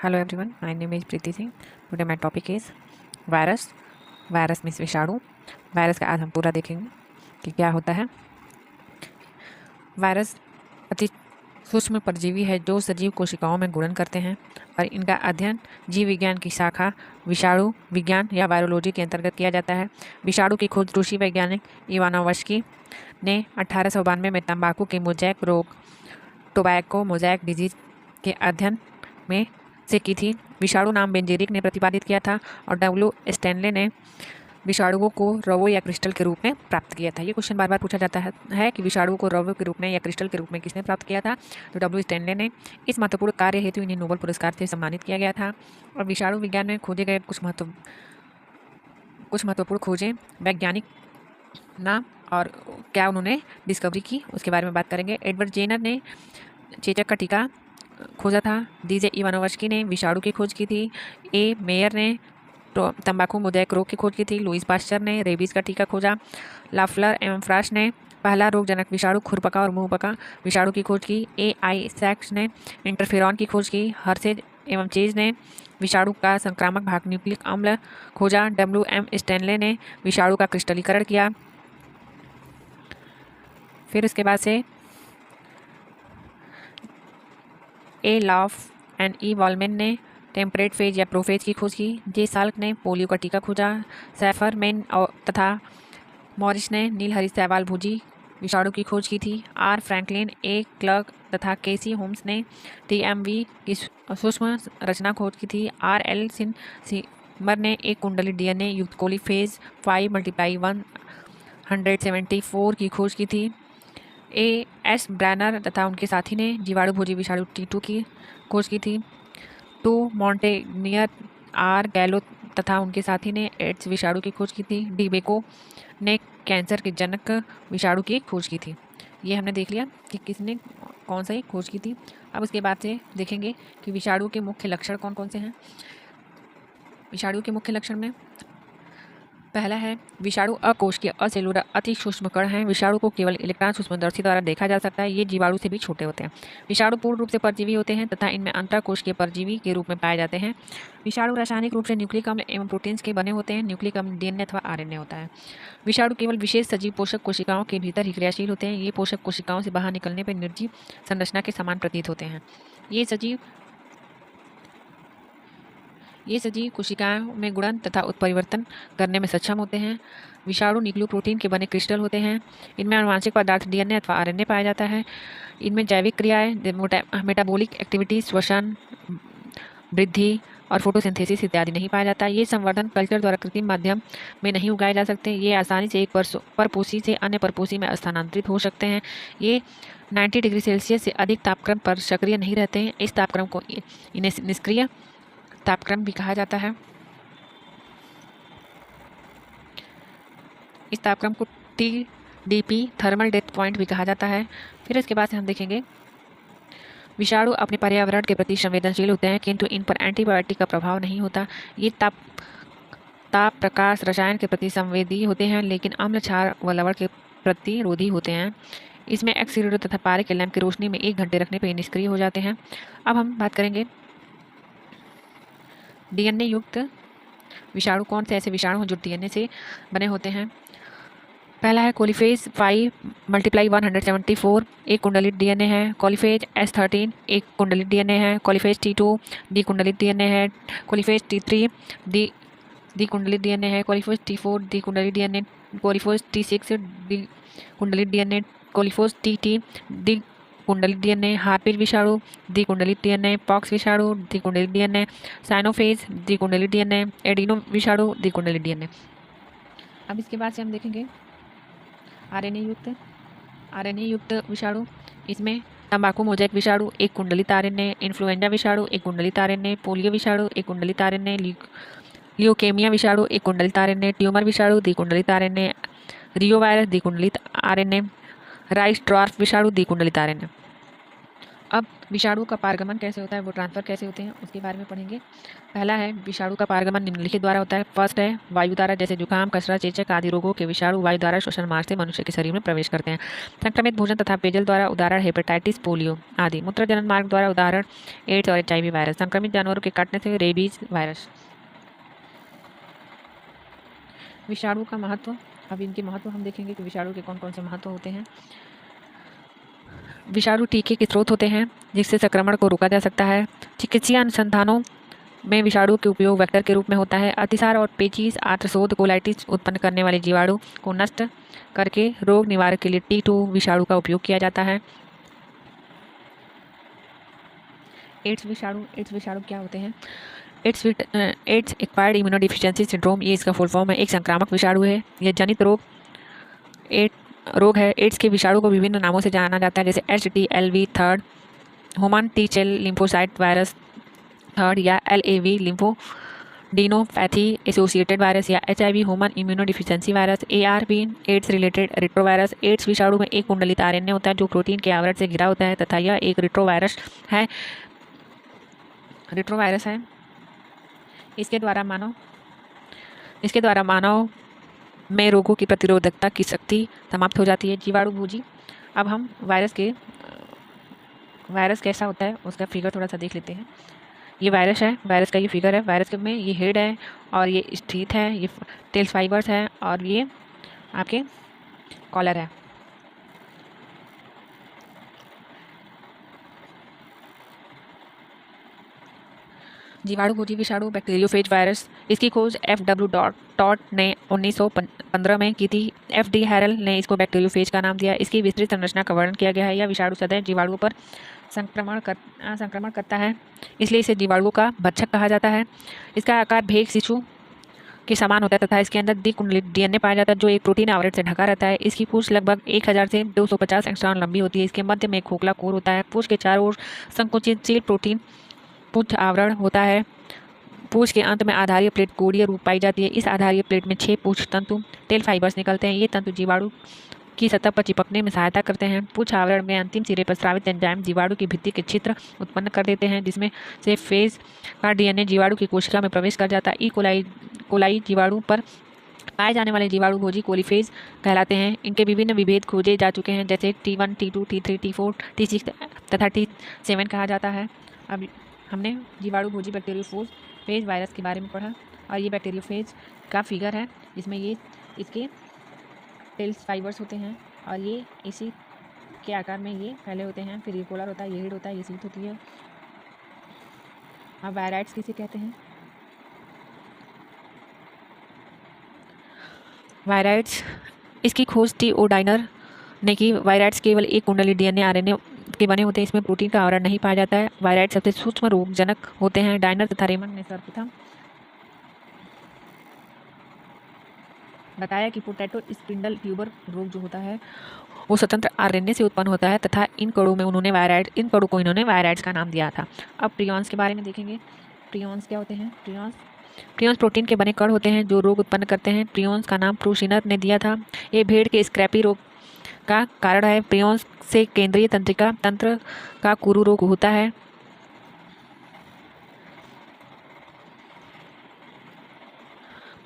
Hello everyone, my name is Preeti Singh. Today my topic is virus. Virus means विषाणु. Virus का आज हम पूरा देखेंगे कि क्या होता है. वायरस अति सूक्ष्म परजीवी है जो सजीव कोशिकाओं में गुणन करते हैं और इनका अध्ययन जीव विज्ञान की शाखा विषाणु विज्ञान या वायरोलॉजी के अंतर्गत किया जाता है. विषाणु की खोज रूसी वैज्ञानिक इवानोव्स्की ने 1892 में तंबाकू के मोज़ैक रोग टोबैको मोज़ैक डिजीज के अध्ययन में से की थी. विषाणु नाम बेंजेरिक ने प्रतिपादित किया था और डब्ल्यू स्टैनले ने विषाणुओं को रवो या क्रिस्टल के रूप में प्राप्त किया था. ये क्वेश्चन बार बार पूछा जाता है कि विषाणु को रवो के रूप में या क्रिस्टल के रूप में किसने प्राप्त किया था. तो डब्ल्यू स्टैनले ने. इस महत्वपूर्ण कार्य हेतु इन्हें नोबेल पुरस्कार से सम्मानित किया गया था. और विषाणु विज्ञान में खोजे गए कुछ महत्वपूर्ण खोजें, वैज्ञानिक नाम और क्या उन्होंने डिस्कवरी की उसके बारे में बात करेंगे. एडवर्ड जेनर ने चेचक का टीका खोजा था. डीजे इवानोव्स्की ने विषाणु की खोज की थी. ए मेयर ने तंबाकू मोज़ैक रोग की खोज की थी. लुईस पास्चर ने रेबीज का टीका खोजा. लाफ्लर एवं फ्राश ने पहला रोगजनक विषाणु खुरपका और मुंहपका विषाणु की खोज की. ए आई सैक्स ने इंटरफेरॉन की खोज की. हर्सेज एवं चेज ने विषाणु का संक्रामक भाग न्यूक्लिक अम्ल खोजा. डब्ल्यू एम स्टैनले ने विषाणु का क्रिस्टलीकरण किया. फिर उसके बाद से ए लॉफ एंड ई वॉलमैन ने टेम्परेट फेज या प्रोफेज की खोज की. जे साल्क ने पोलियो का टीका खोजा. सैफरमैन तथा मॉरिस ने नीलहरी शैवाल भुजी विषाणु की खोज की थी. आर फ्रैंकलिन, ए क्लर्क तथा केसी होम्स ने टीएमवी की सूक्ष्म रचना खोज की थी. आर एल सिमर ने एक कुंडली डीएनए युक्त कोलीफेज 5x174 की खोज की थी. ए एस ब्रैनर तथा उनके साथी ने जीवाणु भोजी विषाणु T2 की खोज की थी. टू मॉन्टेनियर, आर गैलो तथा उनके साथी ने एड्स विषाणु की खोज की थी. डी बेको ने कैंसर के जनक विषाणु की खोज की थी. ये हमने देख लिया कि किसने कौन सा खोज की थी. अब उसके बाद से देखेंगे कि विषाणु के मुख्य लक्षण कौन कौन से हैं. विषाणु के मुख्य लक्षण में पहला है विषाणु अकोशिकीय असेलुलर अति सूक्ष्म कण हैं. विषाणु को केवल इलेक्ट्रॉन सूक्ष्मदर्शी द्वारा देखा जा सकता है. ये जीवाणु से भी छोटे होते हैं. विषाणु पूर्ण रूप से परजीवी होते हैं तथा इनमें अंतःकोशिकीय परजीवी के रूप में पाए जाते हैं. विषाणु रासायनिक रूप से न्यूक्लिक अम्ल एवं प्रोटीन्स के बने होते हैं. न्यूक्लिक अम्ल डीएनए अथवा आरएनए होता है. विषाणु केवल विशेष सजीव पोषक कोशिकाओं के भीतर ही क्रियाशील होते हैं. ये पोषक कोशिकाओं से बाहर निकलने पर निर्जीव संरचना के समान प्रतीत होते हैं. ये सजीव कोशिकाओं में गुणन तथा उत्परिवर्तन करने में सक्षम होते हैं. विषाणु न्यूक्लियोप्रोटीन के बने क्रिस्टल होते हैं. इनमें आनुवांशिक पदार्थ डीएनए अथवा आरएनए पाया जाता है. इनमें जैविक क्रियाएं, मेटाबॉलिक एक्टिविटी, श्वसन, वृद्धि और फोटोसिंथेसिस इत्यादि नहीं पाया जाता. ये संवर्धन कल्चर द्वारा कृत्रिम माध्यम में नहीं उगाए जा सकते. ये आसानी से एक परपोषी से अन्य परपोषी में स्थानांतरित हो सकते हैं. ये 90 डिग्री सेल्सियस से अधिक तापक्रम पर सक्रिय नहीं रहते हैं. इस तापक्रम को इन्हें निष्क्रिय तापक्रम भी कहा जाता है. इस तापक्रम को TDP थर्मल डेथ पॉइंट भी कहा जाता है. फिर इसके बाद से हम देखेंगे विषाणु अपने पर्यावरण के प्रति संवेदनशील होते हैं किंतु इन पर एंटीबायोटिक का प्रभाव नहीं होता. ये ताप, प्रकाश, रसायन के प्रति संवेदी होते हैं लेकिन अम्ल, क्षार व लवण के प्रतिरोधी होते हैं. इसमें एक्स रेडियो तथा पारे के लैंप की रोशनी में 1 घंटे रखने पर निष्क्रिय हो जाते हैं. अब हम बात करेंगे डीएनए युक्त विषाणु. कौन से ऐसे विषाणु हैं जो डीएनए से बने होते हैं. पहला है कोलीफेज 5x174 एक कुंडलित डीएनए है. कोलीफेज S13 एक कुंडलित डीएनए है. कोलीफेज T2 द्विकुंडलित डीएनए है. कोलीफेज T3 द्विकुंडलित डीएनए है. कोलीफेज T4 द्विकुंडलित डीएनए. कोलीफेज T6 द्विकुंडलित डीएनए. कोलीफेज TT कुंडलित डीएनए. हार्पिक विषाणु द्विकुंडलित डीएनए. पॉक्स विषाणु द्विकुंडलित डीएनए. साइनोफेज द्विकुंडलित डीएनए. एडिनो विषाणु द्विकुंडलित डीएनए. अब इसके बाद से हम देखेंगे आरएनए युक्त विषाणु. इसमें तंबाकू मोज़ैक विषाणु एक कुंडलित आरएनए. इन्फ्लुएंजा विषाणु एक कुंडलित आरएनए. पोलियो विषाणु एक कुंडलित आरएनए. ल्यूकेमिया विषाणु एक कुंडलित आरएनए. ट्यूमर विषाणु द्विकुंडलित आरएनए. रियो वायरस द्विकुंडलित आरएनए. राइस ड्वार्फ विषाणु द्विकुंडलित आरएनए. अब विषाणु का पारगमन कैसे होता है, वो ट्रांसफ़र कैसे होते हैं, उसके बारे में पढ़ेंगे। पहला है विषाणु का पारगमन निम्नलिखित द्वारा होता है। फर्स्ट है वायु द्वारा, जैसे जुकाम, खसरा, चेचक आदि रोगों के विषाणु वायु द्वारा श्वसन मार्ग से मनुष्य के शरीर में प्रवेश करते हैं। संक्रमित भोजन तथा पेयजल द्वारा, उदाहरण हेपेटाइटिस, पोलियो आदि। मूत्रजनन मार्ग द्वारा, उदाहरण एड्स और HIV वायरस। संक्रमित जानवरों के काटने से, रेबीज वायरस। विषाणु का महत्व, अब इनके महत्व हम देखेंगे कि विषाणु के कौन कौन से महत्व होते हैं। विषाणु टीके के स्रोत होते हैं जिससे संक्रमण को रोका जा सकता है। चिकित्सीय अनुसंधानों में विषाणु के उपयोग वेक्टर के रूप में होता है। अतिसार और पेचिश, आर्थ्रोपोड कोलाइटिस उत्पन्न करने वाले जीवाणु को नष्ट करके रोग निवारक के लिए T2 विषाणु का उपयोग किया जाता है। एड्स विषाणु क्या होते हैं? एड्स एक्वायर्ड इम्यूनोडिफिशियेंसी सिंड्रोम, ये इसका फुल फॉर्म है। एक संक्रामक विषाणु है। यह जनित रोग है। एड्स के विषाणु को विभिन्न नामों से जाना जाता है, जैसे HTLV third, human T cell lymphocyte virus third, या LAV लिम्फोडिनोपैथी एसोसिएटेड वायरस, या HIV human immunodeficiency virus. ARV AIDS related retrovirus. AIDS विषाणु में एक कुंडलित RNA होता है जो प्रोटीन के आवरण से घिरा होता है तथा यह एक रेट्रोवायरस है। इसके द्वारा मानव में रोगों की प्रतिरोधकता की शक्ति समाप्त हो जाती है। जीवाणु भोजी। अब हम वायरस कैसा होता है उसका फिगर थोड़ा सा देख लेते हैं। ये वायरस है, वायरस का ये फिगर है। वायरस में ये हेड है और ये स्टीथ है, ये टेल फाइबर्स है और ये आपके कॉलर है। जीवाणु भोजी विषाणु बैक्टीरियोफेज वायरस, इसकी खोज FW टॉट ने 1915 में की थी। FD हैरल ने इसको बैक्टीरियोफेज का नाम दिया। इसकी विस्तृत संरचना का वर्णन किया गया है। यह विषाणु सदैव जीवाणुओं पर संक्रमण करता है, इसलिए इसे जीवाणुओं का भक्षक कहा जाता है। इसका आकार भेग शिशु के समान होता है तथा इसके अंदर द्विकुंडलित DNA पाया जाता है जो एक प्रोटीन आवरण से ढका रहता है। इसकी पूंछ लगभग 1000 से 250 एंगस्ट्रॉम लंबी होती है। इसके मध्य में एक खोखला कोर होता है। पूंछ के चारों ओर संकुचित प्रोटीन पूंछ आवरण होता है। पूंछ के अंत में आधारीय प्लेट कोड़ीय रूप पाई जाती है। इस आधारीय प्लेट में 6 पूंछ तंतु टेल फाइबर्स निकलते हैं। ये तंतु जीवाणु की सतह पर चिपकने में सहायता करते हैं। पूंछ आवरण में अंतिम सिरे पर स्रावित एंजाइम जीवाणु की भित्ति के छिद्र उत्पन्न कर देते हैं, जिसमें से फेज का DNA जीवाणु की कोशिका में प्रवेश कर जाता है। ई कोलाई जीवाणु पर पाए जाने वाले जीवाणु भोजी कोलीफेज कहलाते हैं। इनके विभिन्न विभेद खोजे जा चुके हैं, जैसे T1, T2, T3, T4, T6 तथा T7 कहा जाता है। अब हमने जीवाणु भोजी बैक्टीरियोफेज वायरस के बारे में पढ़ा और ये बैक्टीरियोफेज का फिगर है जिसमें ये इसके टेल्स फाइबर्स होते हैं और ये इसी के आकार में ये फैले होते हैं। फिर ये कोलर होता है, ये हेड होता है, ये सीट होती है। अब वायराइड्स किसे कहते हैं? वायराइड्स, इसकी खोज T.O. डाइनर ने की। वायराइड्स केवल एक कुंडली DNA RNA के बने होते हैं। इसमें प्रोटीन का आवरण नहीं पाया जाता है। वायराइड सबसे सूक्ष्म रोगजनक होते हैं। डाइनर तथा रेमंड ने सर्वप्रथम बताया कि पोटैटो स्पिंडल ट्यूबर रोग जो होता है वो स्वतंत्र RNA से उत्पन्न होता है तथा इन कणों को इन्होंने वायराइड्स का नाम दिया था। अब प्रियॉन्स के बारे में देखेंगे। प्रियॉन्स क्या होते हैं? प्रियॉन्स प्रोटीन के बने कण होते हैं जो रोग उत्पन्न करते हैं। प्रियॉन्स का नाम प्रूशिनर ने दिया था। ये भेड़ के स्क्रैपी रोग का कारण है। प्रियॉन्स से केंद्रीय तंत्र का कुरु रोग होता है।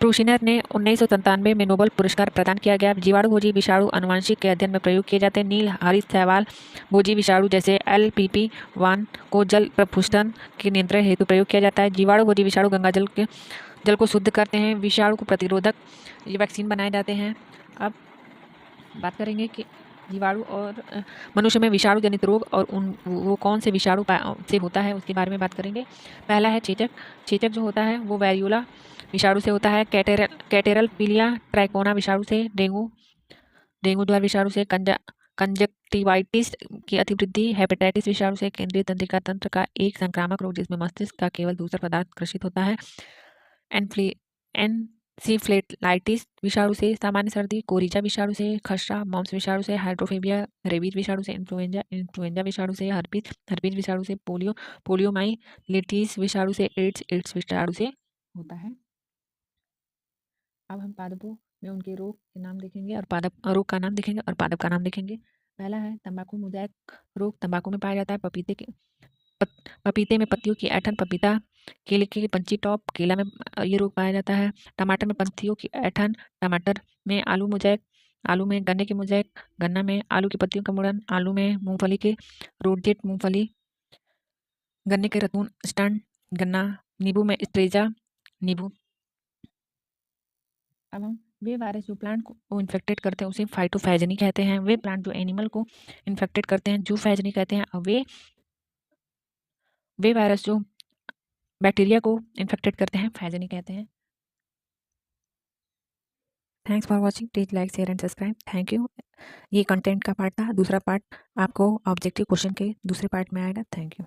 प्रूशिनर ने 1997 में नोबेल पुरस्कार प्रदान किया गया। जीवाणु भोजी विषाणु अनुवांशिक के अध्ययन में प्रयोग किए जाते हैं। नील हरित शैवाल भोजी विषाणु जैसे LPP1 को जल प्रपुष्टन के नियंत्रण हेतु प्रयोग किया जाता है। जीवाणु भोजी विषाणु गंगा जल को शुद्ध करते हैं। विषाणु को प्रतिरोधक वैक्सीन बनाए जाते हैं। अब बात करेंगे कि जीवाणु और मनुष्य में विषाणु जनित रोग और वो कौन से विषाणु से होता है उसके बारे में बात करेंगे। पहला है चेचक। चेचक जो होता है वो वैरियोला विषाणु से होता है। कैटेरल पीलिया ट्राइकोना विषाणु से, डेंगू ज्वर विषाणु से, कंजक्टिवाइटिस की अतिवृद्धि हेपेटाइटिस विषाणु से, केंद्रीय तंत्रिका तंत्र का एक संक्रामक रोग जिसमें मस्तिष्क का केवल दूसरा पदार्थ ग्रसित होता है, एनसीफ्लेलाइटिस विषाणु से, सामान्य सर्दी, कोरिजा विषाणु से, खसरा मॉम्स विषाणु से, हाइड्रोफोबिया रेबीज विषाणु से, इन्फ्लुएंजा विषाणु से, हर्पीज विषाणु से, पोलियोमाइलिटिस विषाणु से, एड्स विषाणु से होता है। अब हम पादपों में उनके रोग के नाम देखेंगे और रोग का नाम देखेंगे और पादप का नाम देखेंगे। पहला है तंबाकू मोज़ेक रोग तंबाकू में पाया जाता है। पपीते में पत्तियों की ऐंठन, पपीता केले की पंछी टॉप केला में ये रोग पाया जाता है। टमाटर में पंथियों की ऐंठन, टमाटर में आलू मोज़ेक, आलू में गन्ने की मोज़ेक, गन्ना में आलू की पत्तियों का मुड़न, आलू में मूंगफली के रोडेट मूंगफली, गन्ने के रतून स्टंट, गन्ना, नींबू में स्ट्रेजा नींबू। अब हम वे वायरस जो प्लांट को इन्फेक्टेड करते हैं उसे फाइटोफैजनी कहते हैं। वे प्लांट जो एनिमल को इन्फेक्टेड करते हैं जूफैजनी कहते हैं। और वे वायरस जो बैक्टीरिया को इन्फेक्टेड करते हैं फैजनी कहते हैं। Thanks for watching, please like share and subscribe, thank you. ये कंटेंट का पार्ट था, दूसरा पार्ट आपको ऑब्जेक्टिव क्वेश्चन के दूसरे पार्ट में आएगा। Thank you.